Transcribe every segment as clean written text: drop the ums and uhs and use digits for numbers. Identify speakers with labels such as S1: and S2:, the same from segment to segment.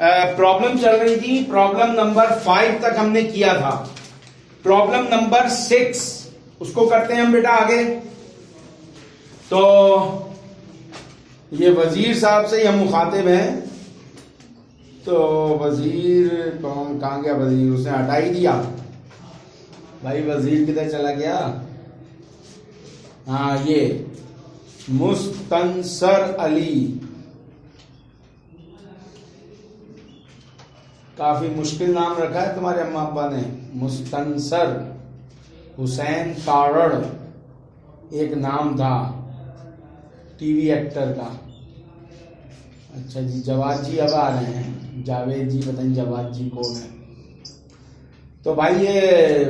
S1: Problem चल रही थी, प्रॉब्लम नंबर 5 तक हमने किया था। प्रॉब्लम नंबर 6 उसको करते हैं हम बेटा आगे। तो ये वजीर साहब से हम मुखातिब हैं। तो वजीर कौन, कहाँ गया वजीर? उसने हटा ही दिया भाई। वजीर किधर चला गया? हाँ, ये मुस्तनसर अली, काफी मुश्किल नाम रखा है तुम्हारे अम्मा अब्बा ने। मुस्तनसर हुसैन तारड़ एक नाम था टीवी एक्टर का। अच्छा जी, जवाद जी अब आ रहे हैं। जावेद जी, पता नहीं जवाद जी कौन है। तो भाई ये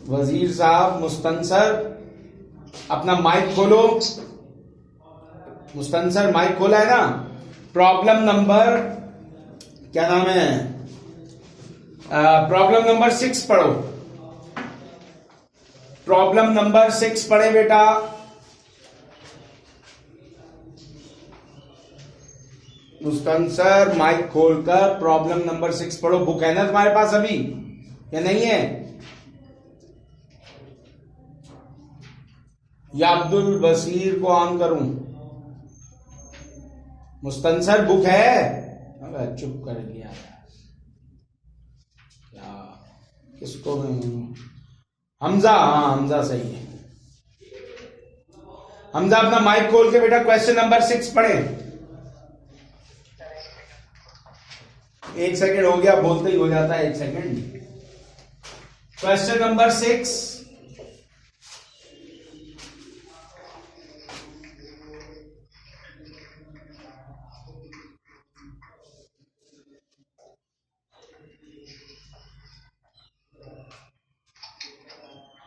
S1: वजीर साहब मुस्तनसर, अपना माइक खोलो। मुस्तनसर माइक खोला है ना? प्रॉब्लम नंबर क्या नाम है? प्रॉब्लम नंबर 6 पढ़ो। प्रॉब्लम नंबर 6 पढ़े बेटा। मुस्तनसर माइक खोलकर प्रॉब्लम नंबर 6 पढ़ो। बुक है ना तुम्हारे पास अभी या नहीं है? या अब्दुल बसीर को ऑन करूं? मुस्तनसर बुक है? अबे चुप कर गया क्या? किसको हमजा? हाँ हमजा सही है। हमजा अपना माइक खोल के बेटा क्वेश्चन नंबर 6 पढ़े। 1 सेकेंड हो गया, बोलते ही हो जाता है 1 सेकेंड। Question number 6।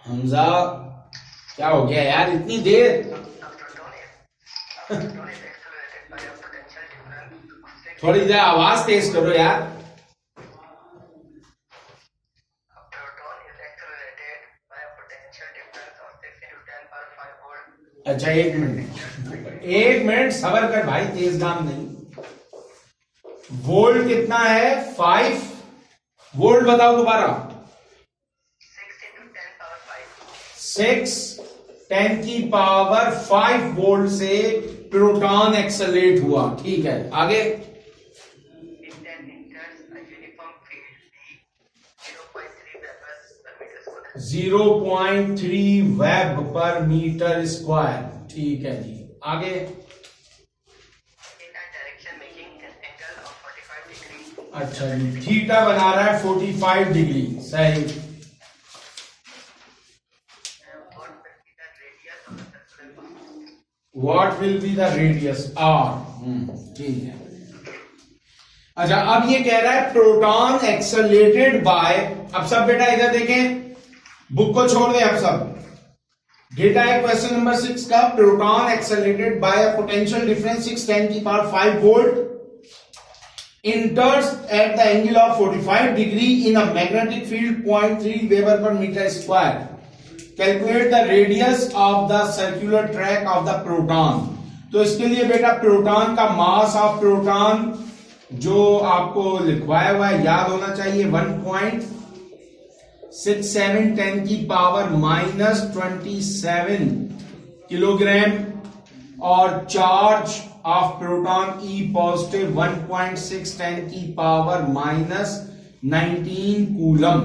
S1: हमजा क्या हो गया यार इतनी देर? थोड़ी देर आवाज तेज करो यार। अच्छा 1 मिनट, 1 मिनट सबर कर भाई, तेज काम नहीं। वोल्ट कितना है? 5 वोल्ट बताओ दोबारा। 6 10 की पावर 5 वोल्ट से प्रोटॉन एक्सेलरेट हुआ। ठीक है, आगे। 0.3 वेब पर मीटर स्क्वायर। ठीक है जी, आगे। अच्छा जी, थीटा बना रहा है 45 डिग्री, सही। What will be the radius? R। ठीक है। अच्छा, अब ये कह रहा है प्रोटॉन एक्सेलरेटेड बाय, अब सब बेटा इधर देखें, बुक को छोड़ दें अब सब। डेटा है क्वेश्चन नंबर 6 का। Proton accelerated by a potential difference 6 10 की power 5 volt enters at the angle of 45 degree in a magnetic field 0.3 Weber per meter square. Calculate the radius of the circular track of the proton. तो इसके लिए बेटा proton का mass of proton जो आपको लिखवाया हुआ है याद होना चाहिए, 1.67 10 की पावर -27 किलोग्राम, और charge of proton E positive 1.6 10 की पावर -19 कूलम।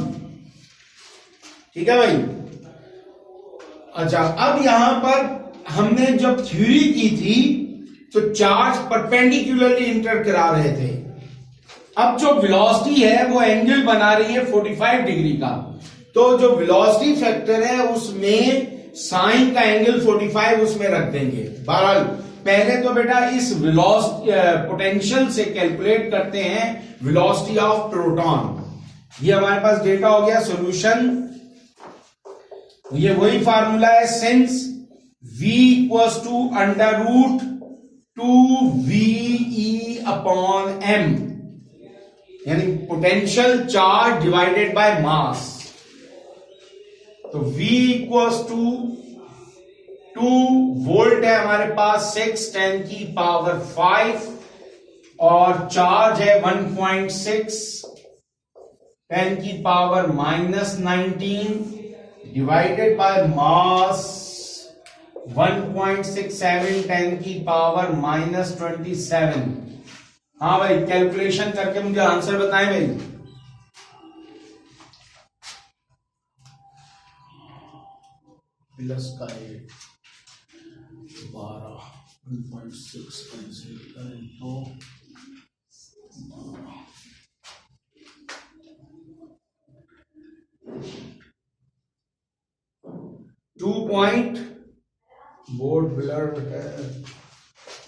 S1: ठीक है भाई। अच्छा, अब यहां पर हमने जब थ्योरी की थी तो चार्ज परपेंडिकुलरली इंटर करा रहे थे। अब जो वेलोसिटी है वो एंगल बना रही है 45 डिग्री का। तो जो वेलोसिटी फैक्टर है उसमें साइन का एंगल 45 उसमें रख देंगे। बहरहाल पहले तो बेटा इस वेलोसिटी पोटेंशियल से कैलकुलेट करते हैं वेलोसिटी ऑफ प्रोटॉन। ये हमारे पास डेटा हो गया। सॉल्यूशन ये वही फार्मूला है, since V equals to √2VE upon m, यानी potential charge divided by mass. तो V इक्वल्स टू 2 वोल्ट है हमारे पास, 6 10 की पावर 5 और चार्ज है 1.6 10 की पावर -19 डिवाइडेड बाय मास 1.67 10 की पावर -27। हाँ भाई, कैलकुलेशन करके मुझे आंसर बताएं भाई। प्लस का 12 1.6 कैंसिल करें तो 2 पॉइंट। बोर्ड ब्लर है,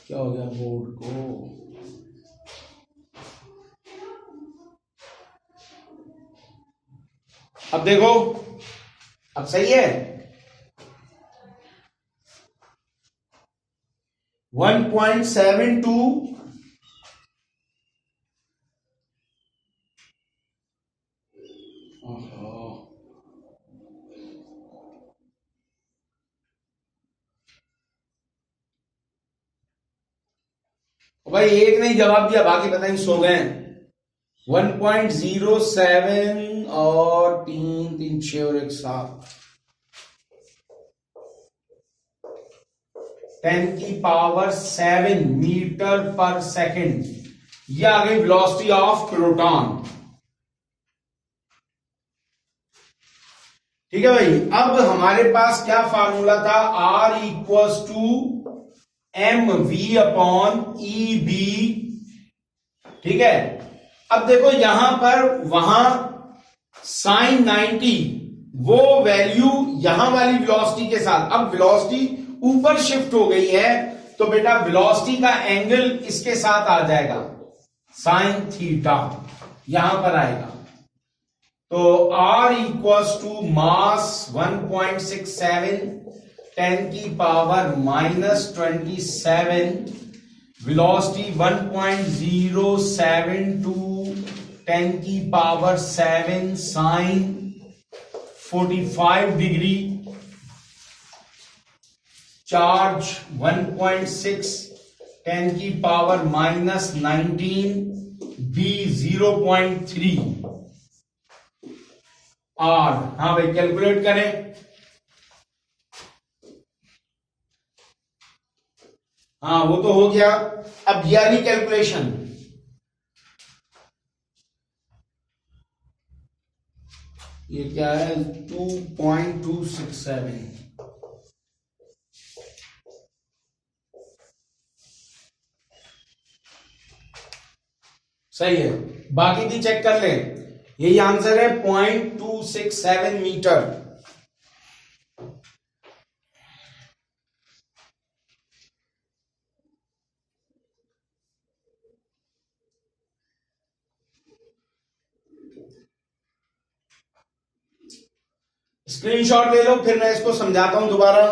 S1: क्या हो गया बोर्ड को? अब देखो, अब सही है। 1.72 भाई एक नहीं जवाब दिया, बाकी पता नहीं सो गए। 1.07 और 3 3 6 और 1 7 10 की पावर 7 मीटर पर सेकेंड। ये आ गई वेलोसिटी ऑफ प्रोटॉन। ठीक है भाई, अब हमारे पास क्या फार्मूला था? R equals to M V upon E B. ठीक है, अब देखो यहां पर वहां साइन 90 वो वैल्यू यहां वाली वेलोसिटी के साथ, अब वेलोसिटी ऊपर शिफ्ट हो गई है तो बेटा वेलोसिटी का एंगल इसके साथ आ जाएगा, साइन थीटा यहां पर आएगा। तो R इक्वल्स टू मास 1.67 10 की पावर -27, वेलोसिटी 1.072 10 की पावर 7 साइन 45 डिग्री, चार्ज 1.6 10 की पावर -19 B 0.3 R। हाँ भाई, कैलकुलेट करें। हाँ वो तो हो गया। अब ये वाली कैलकुलेशन, ये क्या है? 2.267। सही है, बाकी भी चेक कर लें। यही आंसर है 0.267 मीटर। स्क्रीनशॉट ले लो, फिर मैं इसको समझाता हूं दोबारा।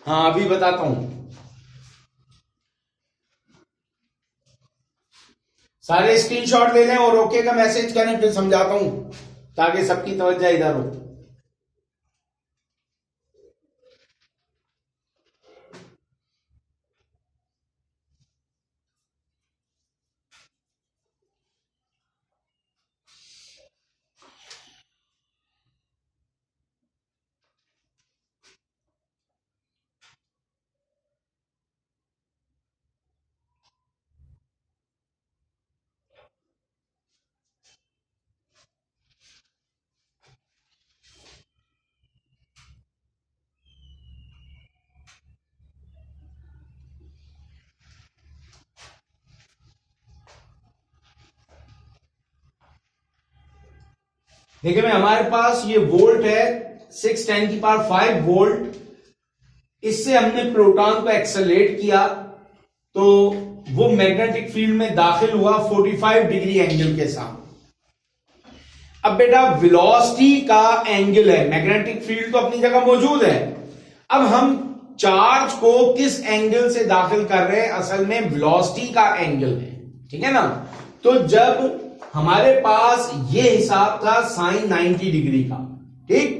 S1: हाँ अभी बताता हूं, सारे स्क्रीनशॉट ले लें और ओके का मैसेज करें, फिर समझाता हूं ताकि सबकी तवज्जो इधर हो। देखिए मैं हमारे पास ये वोल्ट है 6×10⁵ वोल्ट, इससे हमने प्रोटॉन को एक्सेलरेट किया तो वो मैग्नेटिक फील्ड में दाखिल हुआ 45 डिग्री एंगल के साथ। अब बेटा वेलोसिटी का एंगल है, मैग्नेटिक फील्ड तो अपनी जगह मौजूद है, अब हम चार्ज को किस एंगल से दाखिल कर रहे हैं, असल में वेलोसिटी का एंगल है, ठीक है ना। तो जब हमारे पास ये हिसाब था sin 90 डिग्री का, ठीक,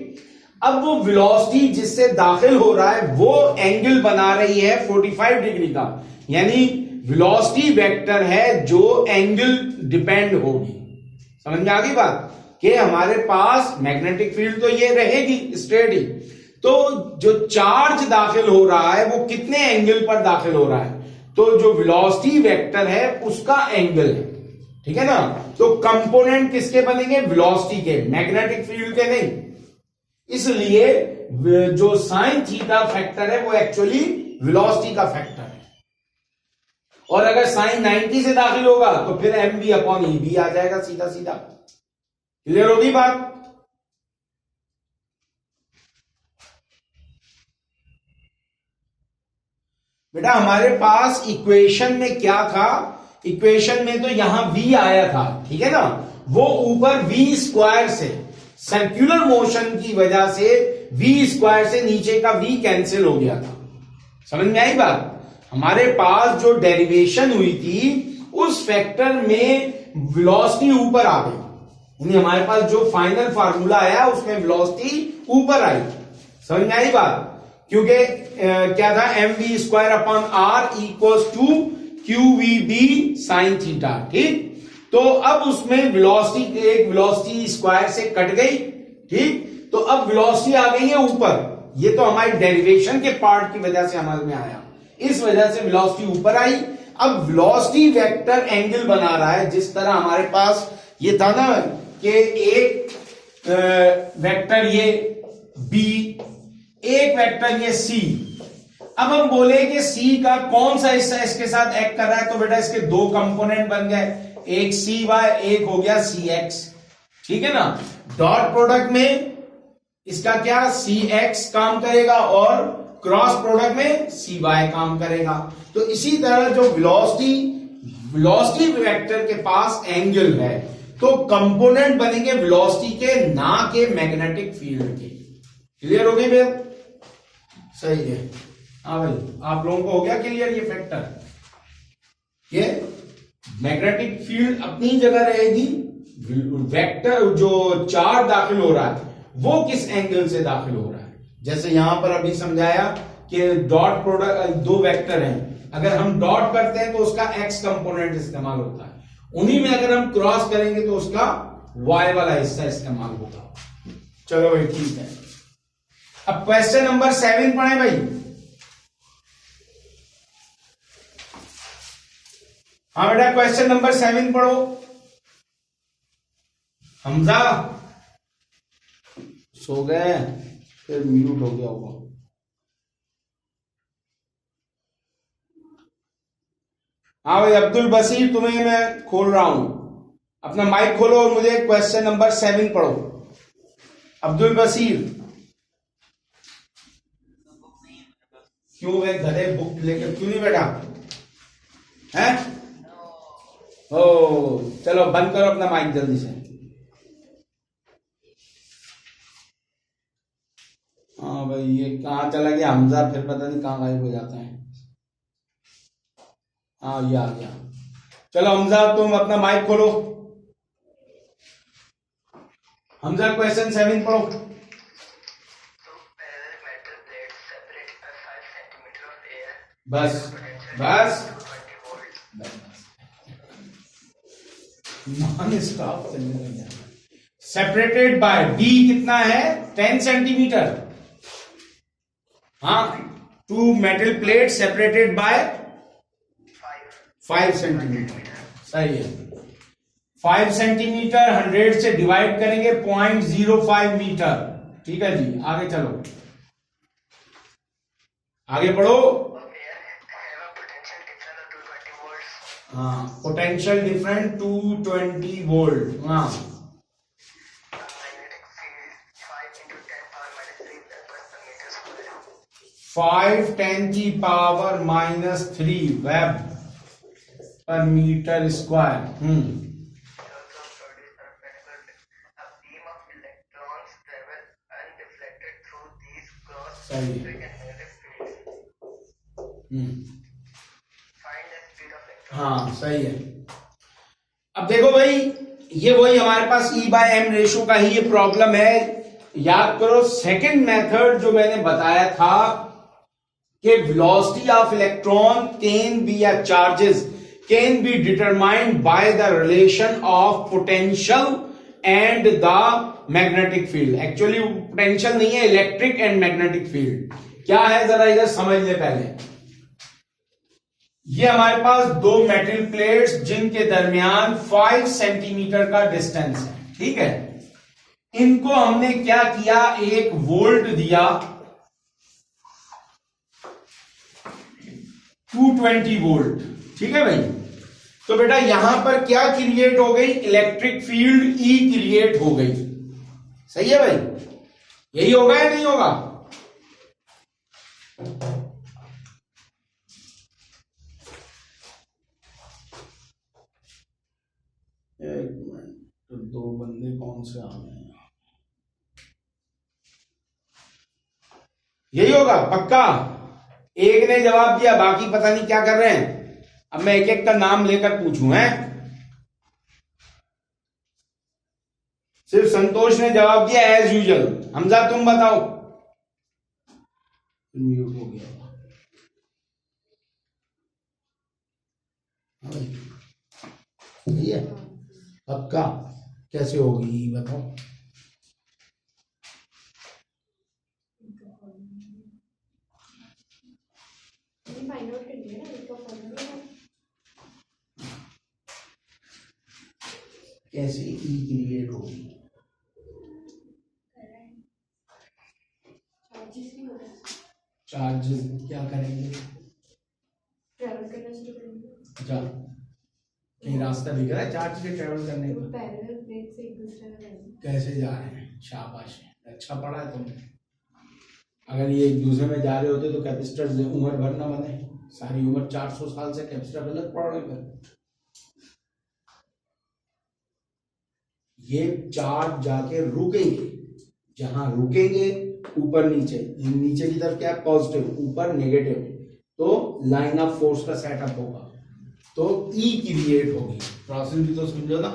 S1: अब वो वेलोसिटी जिससे दाखिल हो रहा है वो एंगल बना रही है 45 डिग्री का, यानी वेलोसिटी वेक्टर है जो एंगल डिपेंड होगी। समझ में आ गई बात कि हमारे पास मैग्नेटिक फील्ड तो ये रहेगी स्ट्रेट ही, तो जो चार्ज दाखिल हो रहा है वो कितने एंगल पर दाखिल हो रहा है, तो जो वेलोसिटी वेक्टर है उसका एंगल है, ठीक है ना। तो कंपोनेंट किसके बनेंगे, वेलोसिटी के, मैग्नेटिक फील्ड के नहीं। इसलिए जो साइन थीटा फैक्टर है वो एक्चुअली वेलोसिटी का फैक्टर है, और अगर साइन 90 से दाखिल होगा तो फिर mv/e आ जाएगा सीधा सीधा। क्लियर होगी बात। बेटा हमारे पास इक्वेशन में क्या था, इक्वेशन में तो यहां v आया था, ठीक है ना, वो ऊपर v² से सर्कुलर मोशन की वजह से v² से नीचे का v कैंसिल हो गया था। समझ में आई बात। हमारे पास जो डेरिवेशन हुई थी उस फैक्टर में वेलोसिटी ऊपर आ गई, यानी हमारे पास जो फाइनल फार्मूला आया उसमें वेलोसिटी ऊपर आई। समझ में आई बात, क्योंकि क्या था mv²/r = qvb sin थीटा, ठीक। तो अब उसमें वेलोसिटी एक वेलोसिटी स्क्वायर से कट गई, ठीक, तो अब वेलोसिटी आ गई है ऊपर। ये तो हमारी डेरिवेशन के पार्ट की वजह से हमारे में आया, इस वजह से वेलोसिटी ऊपर आई। अब वेलोसिटी वेक्टर एंगल बना रहा है, जिस तरह हमारे पास ये था ना कि एक वेक्टर ये b, एक वेक्टर ये c। अब हम बोले कि c का कौन सा हिस्सा इसके साथ एक्ट कर रहा है, तो बेटा इसके दो कंपोनेंट बन गए, एक cy, एक हो गया cx, ठीक है ना। डॉट प्रोडक्ट में इसका क्या cx काम करेगा और क्रॉस प्रोडक्ट में cy काम करेगा। तो इसी तरह जो वेलोसिटी वेक्टर के पास एंगल है तो कंपोनेंट बनेंगे वेलोसिटी के, ना के मैग्नेटिक फील्ड के। क्लियर हो गई भैया, सही है। हाँ भाई, आप लोगों को हो गया क्लियर ये फैक्टर, ये मैग्नेटिक फील्ड अपनी जगह रहेगी, वेक्टर जो चार्ज दाखिल हो रहा है वो किस एंगल से दाखिल हो रहा है। जैसे यहां पर अभी समझाया कि डॉट प्रोडक्ट दो वेक्टर हैं, अगर हम डॉट करते हैं तो उसका एक्स कंपोनेंट इस्तेमाल होता है, उन्हीं में अगर हम क्रॉस करेंगे तो उसका वाई वाला हिस्सा इस्तेमाल होगा। चलो भाई ठीक है। अब क्वेश्चन नंबर 7 पढ़े भाई। हाँ बेटा क्वेश्चन नंबर 7 पढ़ो। हमजा सो गए, फिर म्यूट हो गया होगा। हाँ भाई अब्दुल बसीर, तुम्हें मैं खोल रहा हूं, अपना माइक खोलो और मुझे क्वेश्चन नंबर 7 पढ़ो। अब्दुल बसीर, क्यों वे गधे बुक लेकर क्यों नहीं बैठा है? ओ चलो बंद करो अपना माइक जल्दी से। हाँ भाई ये कहाँ चला गया हमजा, फिर पता नहीं कहाँ गायब हो जाता है। हाँ ये आ गया। चलो हमजा तुम अपना माइक खोलो। हमजा क्वेश्चन 7 पढ़ो। बस बस नॉन स्टॉप चलने लग जाए। सेपरेटेड बाय डी कितना है 10 सेंटीमीटर। हाँ, two metal plate separated by 5 centimetre. सही है। 5 सेंटीमीटर 100 से डिवाइड करेंगे 0.05 मीटर। ठीक है जी, आगे चलो, आगे पढ़ो। हाँ, पोटेंशियल डिफरेंट 220 वोल्ट। हाँ 5×10⁻³ वेब पर मीटर स्क्वायर। सही है। हाँ सही है। अब देखो भाई, ये वही हमारे पास E/m रेशो का ही ये प्रॉब्लम है। याद करो सेकंड मेथड जो मैंने बताया था कि velocity of electron can be या charges can be determined by the relation of potential and the magnetic field. Actually potential नहीं है, इलेक्ट्रिक एंड मैग्नेटिक फील्ड क्या है जरा इधर समझ ले पहले। ये हमारे पास दो मेटल प्लेट्स जिनके दरमियान 5 सेंटीमीटर का डिस्टेंस है, ठीक है। इनको हमने क्या किया, एक वोल्ट दिया 220 वोल्ट, ठीक है भाई। तो बेटा यहां पर क्या क्रिएट हो गई, इलेक्ट्रिक फील्ड E क्रिएट हो गई। सही है भाई, यही होगा या नहीं होगा। एक मिनट, तो दो बंदे कौन से आ गए हैं, यही होगा पक्का। एक ने जवाब दिया, बाकी पता नहीं क्या कर रहे हैं। अब मैं एक एक का नाम लेकर पूछूं है। सिर्फ संतोष ने जवाब दिया एज यूजुअल। हमजा तुम बताओ। म्यूट हो गया। सही है पक्का। कैसे होगी बताओ। कैसे E क्रिएट होगी, चार्जेस क्या करेंगे,
S2: ट्रैवल करना शुरू करेंगे।
S1: अच्छा कहीं रास्ता दिख रहा है चार्ज के ट्रैवल करने का,
S2: पैरेलल प्लेट से एक दूसरे में जाएंगे।
S1: कैसे जा रहे हैं, शाबाश है, अच्छा पढ़ा है तुमने। अगर ये एक दूसरे में जा रहे होते तो कैपेसिटर उम्र भर ना बने, सारी उम्र 400 साल से कैपेसिटर अलग पड़ रहे थे। ये चार्ज जाके रुकेंगे, जहां रुकेंगे ऊपर नीचे, नीचे की तरफ क्या है पॉजिटिव, ऊपर नेगेटिव, तो लाइन ऑफ फोर्स का सेटअप होगा, तो E क्रिएट होगी। प्रोसेस भी तो समझो ना,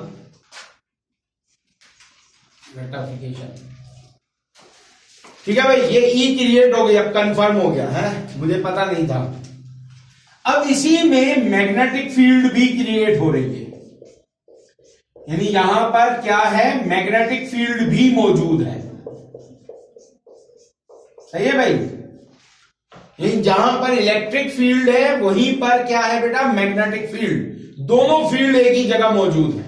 S1: रेक्टिफिकेशन। ठीक है भाई, ये E क्रिएट हो गई, अब कंफर्म हो गया है, मुझे पता नहीं था। अब इसी में मैग्नेटिक फील्ड भी क्रिएट हो रही है, यानी यहां पर क्या है, मैग्नेटिक फील्ड भी मौजूद है। सही है भाई, लेकिन जहां पर इलेक्ट्रिक फील्ड है वहीं पर क्या है बेटा, मैग्नेटिक फील्ड। दोनों फील्ड एक ही जगह मौजूद है।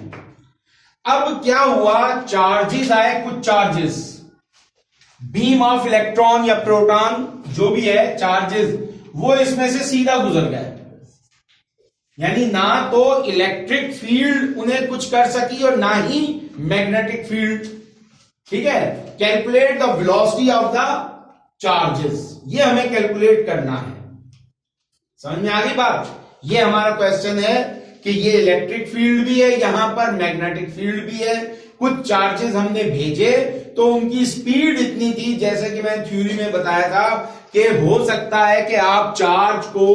S1: अब क्या हुआ, चार्जेस आए, कुछ चार्जेस, बीम ऑफ इलेक्ट्रॉन या प्रोटॉन जो भी है चार्जेस, वो इसमें से सीधा गुजर गए, यानी ना तो इलेक्ट्रिक फील्ड उन्हें कुछ कर सकी और ना ही मैग्नेटिक फील्ड। ठीक है, calculate the velocity of the charges, ये हमें कैलकुलेट करना है। समझ में आ गई बात। ये हमारा क्वेश्चन है कि ये इलेक्ट्रिक फील्ड भी है, यहां पर मैग्नेटिक फील्ड भी है। कुछ चार्जेस हमने भेजे तो उनकी स्पीड इतनी थी, जैसे कि मैंने थ्योरी में बताया था कि हो सकता है कि आप चार्ज को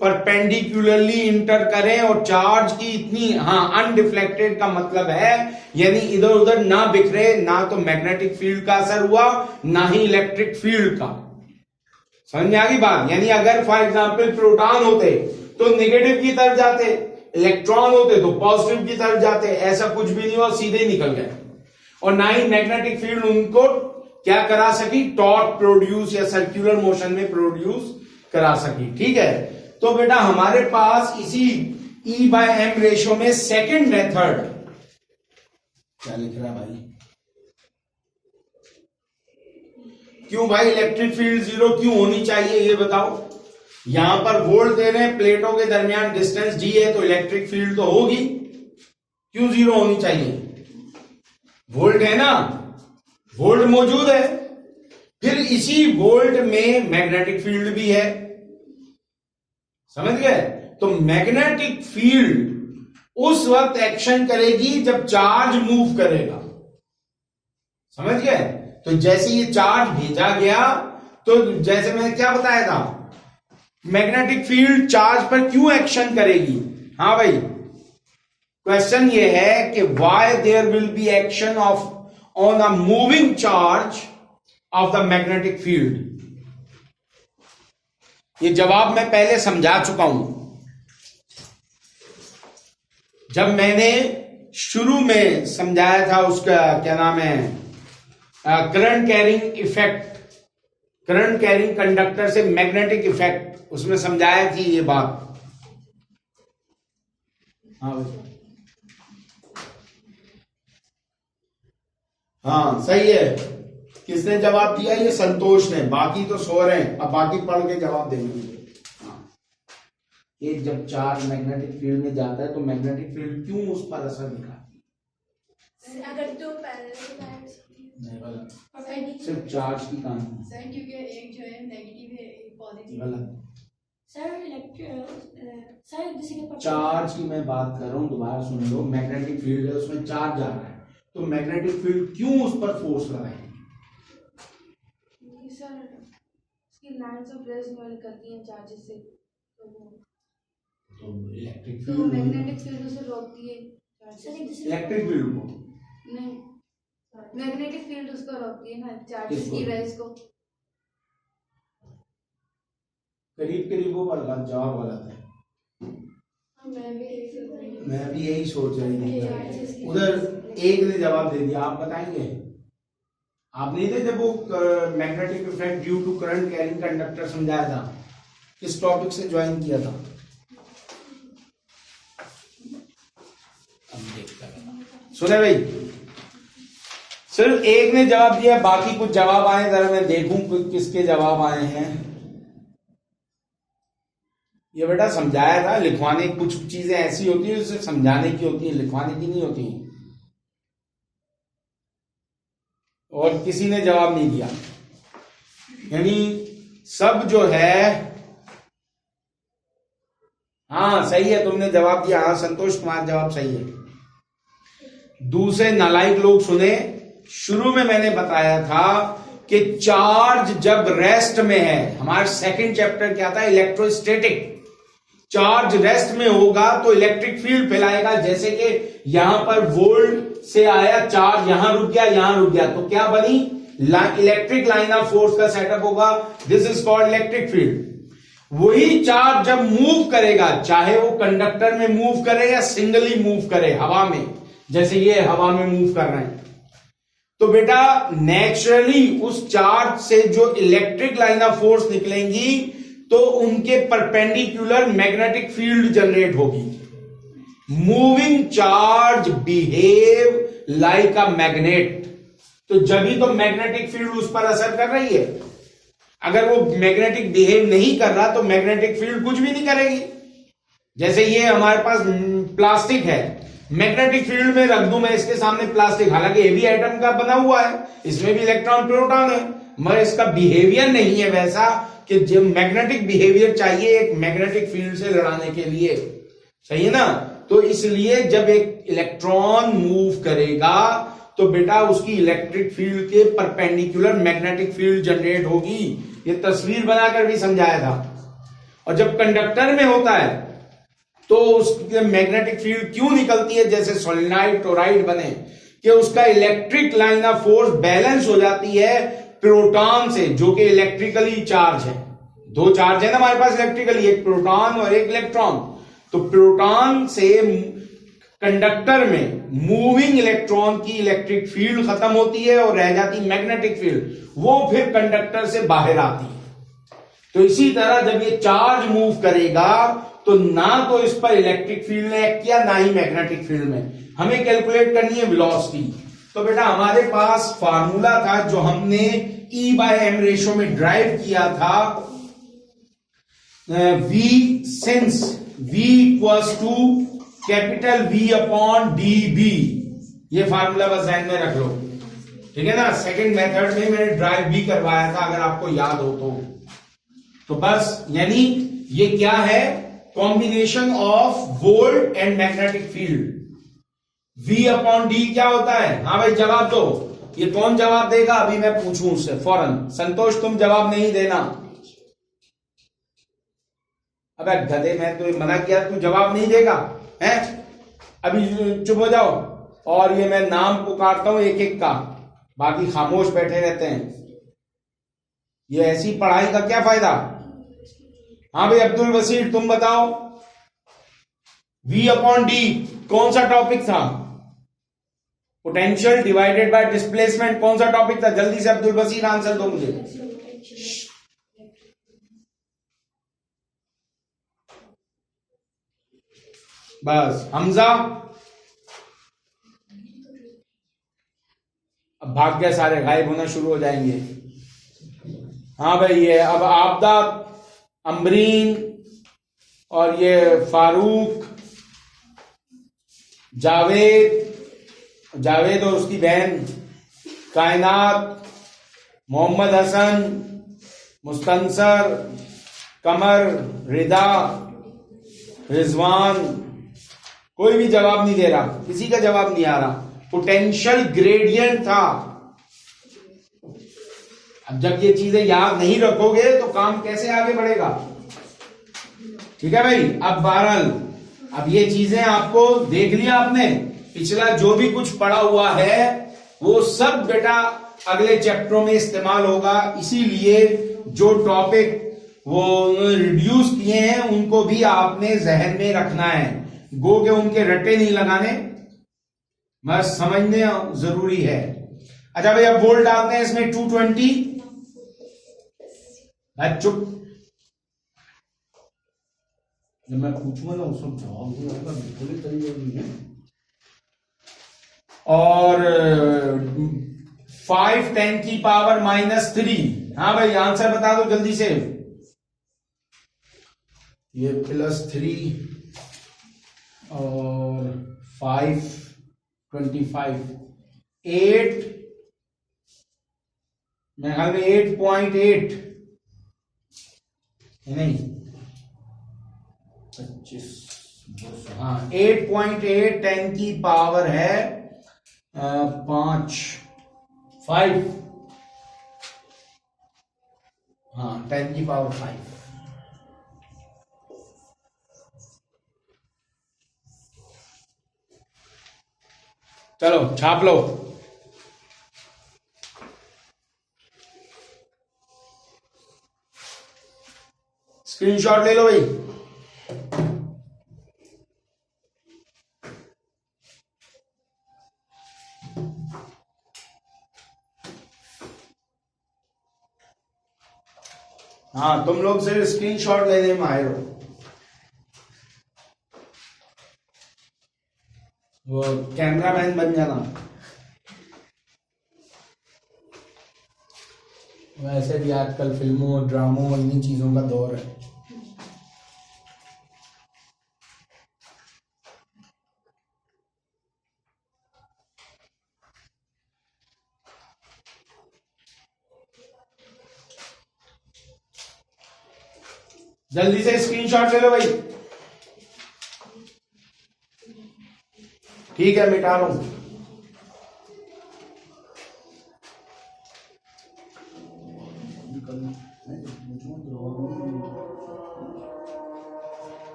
S1: परपेंडिकुलरली इंटर करें और चार्ज की इतनी, अनडिफ्लेक्टेड का मतलब है यानी इधर उधर ना बिखरे, ना तो मैग्नेटिक फील्ड का असर हुआ ना ही इलेक्ट्रिक फील्ड का। समझ में आ गई बात। यानी अगर फॉर एग्जांपल प्रोटॉन होते तो नेगेटिव की तरफ जाते, इलेक्ट्रॉन होते तो पॉजिटिव की तरफ जाते, ऐसा कुछ भी नहीं हुआ, सीधे ही निकल गए। और ना ही मैग्नेटिक फील्ड उनको क्या करा सकी, टॉर्क प्रोड्यूस या सर्कुलर मोशन में प्रोड्यूस करा सकी। ठीक है, तो बेटा हमारे पास इसी E/m रेशियो में सेकंड मेथड क्या लिख रहा है भाई, क्यों भाई इलेक्ट्रिक फील्ड जीरो क्यों होनी चाहिए ये बताओ। यहां पर वोल्ट दे रहे हैं, प्लेटों के दरमियान डिस्टेंस d है, तो इलेक्ट्रिक फील्ड तो होगी, क्यों जीरो होनी चाहिए। वोल्ट है ना, वोल्ट मौजूद है, फिर इसी वोल्ट में मैग्नेटिक फील्ड भी है, समझ गए? तो मैग्नेटिक फील्ड उस वक्त एक्शन करेगी जब चार्ज मूव करेगा, समझ गए? तो जैसे ये चार्ज भेजा गया, तो जैसे मैंने क्या बताया था, मैग्नेटिक फील्ड चार्ज पर क्यों एक्शन करेगी? हाँ भाई, क्वेश्चन ये है कि why there will be action of on a moving charge of the magnetic field. ये जवाब मैं पहले समझा चुका हूं, जब मैंने शुरू में समझाया था उसका क्या नाम है, current carrying effect, current carrying conductor से मैग्नेटिक इफेक्ट, उसमें समझाया थी ये बात। हाँ भाई, हाँ सही है। किसने जवाब दिया? ये संतोष ने, बाकी तो सो रहे हैं, अब बाकी पढ़ के जवाब देंगे। ये जब चार्ज मैग्नेटिक फील्ड में जाता है तो मैग्नेटिक फील्ड क्यों उस पर असर दिखाती है?
S2: अगर दो पैरेलल वायर्स
S1: नहीं, गलत। सिर्फ चार्ज की कहानी
S2: सर, क्योंकि एक जो है नेगेटिव है, एक पॉजिटिव।
S1: गलत।
S2: सर जैसे कि
S1: चार्ज की मैं बात कर रहा हूँ, दोबारा सुन लो। मैग्नेटिक फील्ड है, उसमें चार्ज जा रहा है, तो मैग्नेटिक फील्ड क्यों उस पर फोर्स लगाएगी?
S2: सर इसकी लाइंस ऑफ रेजोनेंस करती हैं चार्जेस से,
S1: तो इलेक्ट्रिक
S2: तो
S1: फील्ड,
S2: मैग्नेटिक फील्ड उसे रोकती है।
S1: इलेक्ट्रिक फील्ड को
S2: नहीं, मैग्नेटिक फील्ड उसको रोकती है ना, चार्जेस
S1: किसको?
S2: की रेज को।
S1: करीब करीब वो वाला जवाब गलत है। मैं भी यही सोच रही थी। उधर एक ने जवाब दे दिया, आप बताएंगे? आप नहीं थे जब वो magnetic effect due to current carrying conductor समझाया था? किस टॉपिक से ज्वाइन किया था? सुने भाई, सिर्फ एक ने जवाब दिया, बाकी कुछ जवाब आए, जरा मैं देखूं किसके जवाब आए हैं। ये बेटा समझाया था, लिखवाने कुछ चीजें ऐसी होती है जिसे समझाने की होती है, लिखवाने की नहीं होती है। और किसी ने जवाब नहीं दिया, यानी सब जो है, हाँ सही है, तुमने जवाब दिया। हाँ संतोष कुमार, जवाब सही है। दूसरे नालायक लोग सुने, शुरू में मैंने बताया था कि चार्ज जब रेस्ट में है, हमारा सेकंड चैप्टर क्या था, इलेक्ट्रोस्टैटिक। चार्ज रेस्ट में होगा तो इलेक्ट्रिक फील्ड फैलाएगा, जैसे कि यहां पर वोल्ट से आया चार्ज, यहां रुक गया, यहां रुक गया, तो क्या बनी? इलेक्ट्रिक लाइन ऑफ फोर्स का सेटअप होगा। This is called electric field. वही चार्ज जब मूव करेगा, चाहे वो कंडक्टर में मूव करे या सिंगली मूव करे हवा में, जैसे ये हवा में मूव कर रहे हैं, तो बेटा नेचुरली उस चार्ज से जो इलेक्ट्रिक लाइन ऑफ फोर्स निकलेंगी, तो उनके परपेंडिकुलर मैग्नेटिक फील्ड जनरेट होगी। Moving charge behave like a magnet, तो जब ही तो मैग्नेटिक फील्ड उस पर असर कर रही है। अगर वो मैग्नेटिक बिहेव नहीं कर रहा तो मैग्नेटिक फील्ड कुछ भी नहीं करेगी। जैसे ये हमारे पास प्लास्टिक है, मैग्नेटिक फील्ड में रख दूं मैं इसके सामने प्लास्टिक, हालांकि ये भी एटम का बना हुआ है, इसमें भी इलेक्ट्रॉन प्रोटॉन है, मगर इसका बिहेवियर नहीं है वैसा कि जो मैग्नेटिक बिहेवियर चाहिए एक मैग्नेटिक फील्ड से लड़ाने के लिए, सही है ना? तो इसलिए जब एक इलेक्ट्रॉन मूव करेगा तो बेटा उसकी इलेक्ट्रिक फील्ड के परपेंडिकुलर मैग्नेटिक फील्ड जनरेट होगी। ये तस्वीर बनाकर भी समझाया था। और जब कंडक्टर में होता है तो उसके मैग्नेटिक फील्ड क्यों निकलती है, जैसे सोलेनॉइड टोराइड बने, कि उसका electric line of force balance हो जाती है प्रोटॉन से, जो कि इलेक्ट्रिकली चार्ज है। दो चार्ज है ना हमारे पास इलेक्ट्रिकली, एक प्रोटॉन और एक इलेक्ट्रॉन। तो प्रोटॉन से कंडक्टर में मूविंग इलेक्ट्रॉन की इलेक्ट्रिक फील्ड खत्म होती है और रह जाती मैग्नेटिक फील्ड, वो फिर कंडक्टर से बाहर आती है। तो इसी तरह जब ये चार्ज मूव करेगा तो ना तो इस पर इलेक्ट्रिक फील्ड ने एक्ट किया, ना ही मैग्नेटिक फील्ड में। हमें कैलकुलेट करनी है वेलोसिटी। तो बेटा हमारे पास फार्मूला था जो हमने E/m रेशो में ड्राइव किया था, V since V equals to capital V upon dB। ये फार्मूला बस ध्यान में रख लो। ठीक है ना। सेकंड मेथड में मैंने ड्राइव भी करवाया था, अगर आपको याद हो तो बस, यानी ये क्या है, combination of volt and magnetic field. V upon D क्या होता है? हाँ भाई जवाब दो। ये कौन जवाब देगा? अभी मैं पूछूं उससे फौरन। संतोष तुम जवाब नहीं देना। अबे गधे, मैं तो मना किया, तू जवाब नहीं देगा है? अभी चुप हो जाओ। और ये मैं नाम पुकारता हूं एक एक का, बाकी खामोश बैठे रहते हैं। ये ऐसी पढ़ाई का क्या फायदा? हाँ भाई अब्दुल वसीर तुम बताओ, V अपॉन डी कौन सा टॉपिक था? पोटेंशियल डिवाइडेड बाय डिस्प्लेसमेंट कौन सा टॉपिक था? जल्दी से अब्दुल वसीर आंसर दो मुझे। बस हमजा, अब भाग गए सारे, गायब होना शुरू हो जाएंगे। हाँ भाई ये अब आपदा, अमरीन और ये फारूक, जावेद और उसकी बहन, कायनात, मोहम्मद हसन, मुस्तंसर, कमर, रिदा, रिजवान, कोई भी जवाब नहीं दे रहा, किसी का जवाब नहीं आ रहा। पोटेंशियल ग्रेडियंट था। अब जब ये चीजें याद नहीं रखोगे तो काम कैसे आगे बढ़ेगा? ठीक है भाई। अब बहरहाल अब ये चीजें आपको देख लिया आपने, पिछला जो भी कुछ पढ़ा हुआ है वो सब बेटा अगले चैप्टरों में इस्तेमाल होगा। इसीलिए जो टॉपिक वो रिड्यूस किए हैं उनको भी आपने जहन में रखना है। गो के उनके रट्टे नहीं लगाने, बस समझने जरूरी है। अच्छा भाई अब वोल्ट डालते हैं इसमें 220। चुप, जब मैं पूछूंगा ना उसको जवाब नहीं होगा, बिल्कुल ही तरीके नहीं है। और 5 10 की पावर -3। हाँ भाई आंसर बता दो जल्दी से। ये +3 और 5 25 8, मेरे ख्याल में 8.8 नहीं 25, हाँ 8.8 10 की पावर है 5 हाँ 10 की पावर 5। चलो छाप लो। स्क्रीनशॉट ले लो भाई। हाँ तुम लोग सिर्फ स्क्रीनशॉट लेने में आए हो। वो कैमरामैन बन जाना। वैसे भी आजकल फिल्मों ड्रामों इन्हीं चीजों का दौर है। जल्दी से स्क्रीनशॉट ले लो भाई। ठीक है मिटा लो।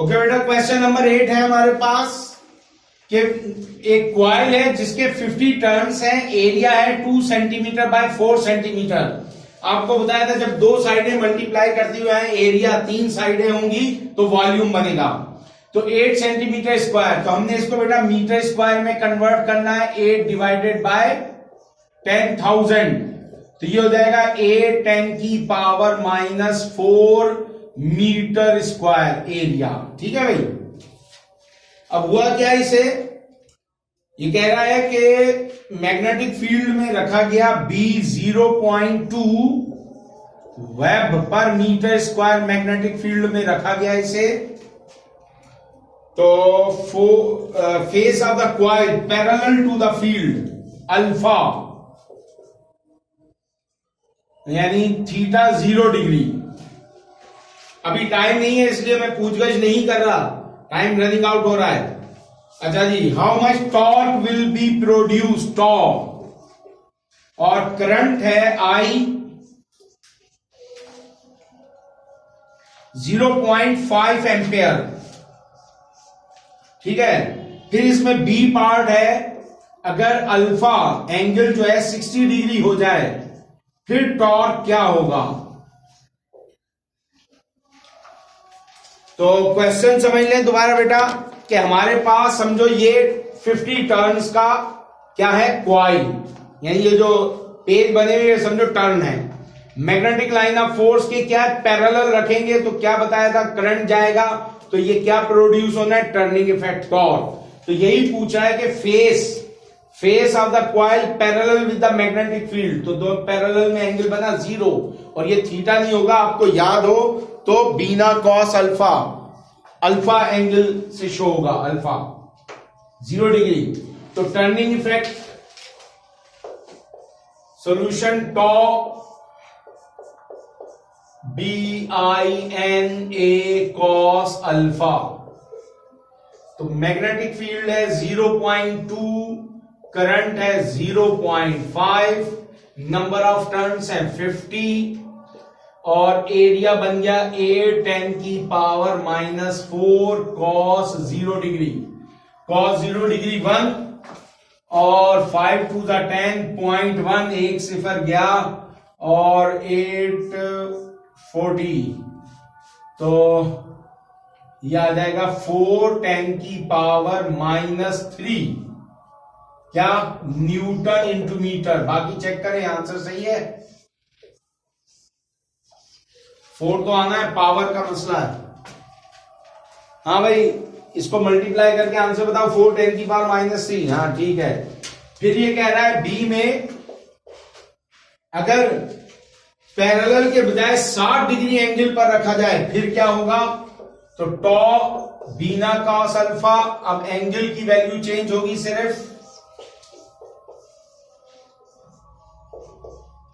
S1: ओके बेटा, क्वेश्चन नंबर 8 है हमारे पास कि एक कॉइल है जिसके 50 टर्न्स हैं, एरिया है 2 सेंटीमीटर बाय 4 सेंटीमीटर। आपको बताया था जब दो साइडें मल्टीप्लाई करती हुए हैं, एरिया 3 साइडें होंगी तो वॉल्यूम बनेगा। तो 8 सेंटीमीटर स्क्वायर, तो हमने इसको बेटा मीटर स्क्वायर में कन्वर्ट करना है। 8 डिवाइडेड बाय 10,000, तो ये हो जाएगा 8 10 की पावर -4 मीटर स्क्वायर एरिया। ठीक है भाई। अब हुआ क्या इसे, ये कह रहा है कि मैग्नेटिक फील्ड में रखा गया B 0.2 web per metre square magnetic field में रखा गया इसे। तो face of the coil parallel to the field alpha, यानी थीटा 0 डिग्री। अभी टाइम नहीं है इसलिए मैं पूछगछ नहीं कर रहा, टाइम रनिंग आउट हो रहा है। अच्छा जी, how much torque will be produce, torque, और करंट है I 0.5 एम्पेयर। ठीक है, फिर इसमें बी पार्ट है, अगर अल्फा एंगल जो है 60 डिग्री हो जाए फिर टॉर्क क्या होगा। तो क्वेश्चन समझ लें दोबारा बेटा कि हमारे पास समझो ये 50 टर्न्स का क्या है कॉइल, यानी ये जो पेज बने हुए समझो टर्न है। मैग्नेटिक लाइन ऑफ फोर्स के क्या पैरेलल रखेंगे तो क्या बताया था, करंट जाएगा, तो ये क्या प्रोड्यूस होना है, टर्निंग इफेक्ट टॉर्क। तो यही पूछा है कि face of the coil parallel with the magnetic field, तो दो पैरेलल में एंगल बना 0 और ये थीटा नहीं होगा, आपको याद हो तो बीना कॉस अल्फा, अल्फा एंगल से शो होगा, अल्फा 0 डिग्री। तो टर्निंग इफेक्ट सॉल्यूशन टॉ BINA कॉस अल्फा। तो मैग्नेटिक फील्ड है 0.2, करंट है 0.5, नंबर ऑफ टर्न्स है 50 और एरिया बन गया 8 10 की power -4 cos 0 degree. cos 0 degree 1 और 5 to the 10 0.1, एक सिफर गया और 8 40, तो यह आ जाएगा 4 10 की पावर -3 क्या न्यूटन इंटू मीटर। बाकी चेक करें आंसर सही है, 4 तो आना है, पावर का मसला है। हाँ भाई, इसको मल्टीप्लाई करके आंसर बताओ, 4 10 की पावर -3। हाँ ठीक है। फिर ये कह रहा है बी में अगर पैरेलल के बजाय 60 डिग्री एंगल पर रखा जाए फिर क्या होगा, तो टॉ बीना कॉस अल्फा। अब एंगल की वैल्यू चेंज होगी सिर्फ,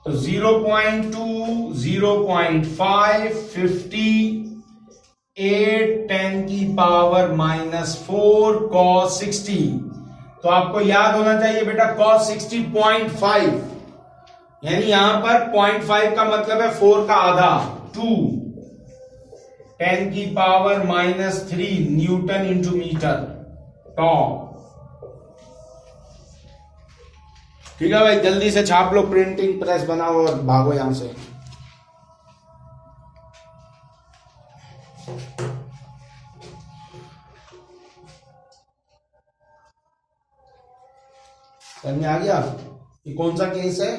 S1: तो 0.2 0.5 50 8 10 की पावर -4 cos 60। तो आपको याद होना चाहिए बेटा cos 60 0.5, यानी यहां पर 0.5 का मतलब है 4 का आधा, 2 10 की पावर -3 न्यूटन इंटू मीटर टॉ। ठीक है भाई, जल्दी से छाप लो, प्रिंटिंग प्रेस बनाओ और भागो यहां से। समझ में आ गया? ये कौन सा केस है,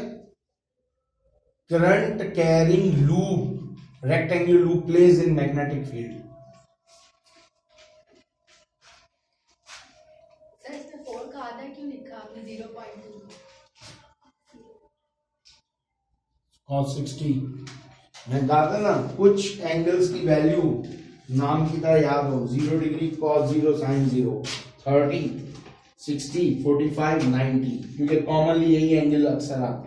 S1: current carrying loop, rectangular loop place in magnetic field.
S2: Sir इसमें 4 का आधा क्यों लिखा आपने 0.2?
S1: cos 60 मैं कहा था ना, कुछ एंगल्स की वैल्यू नाम की तरह याद हो, 0 डिग्री cos 0 sin 0, 30 60 45 90, क्योंकि कॉमनली यही एंगल अक्सर आते हैं।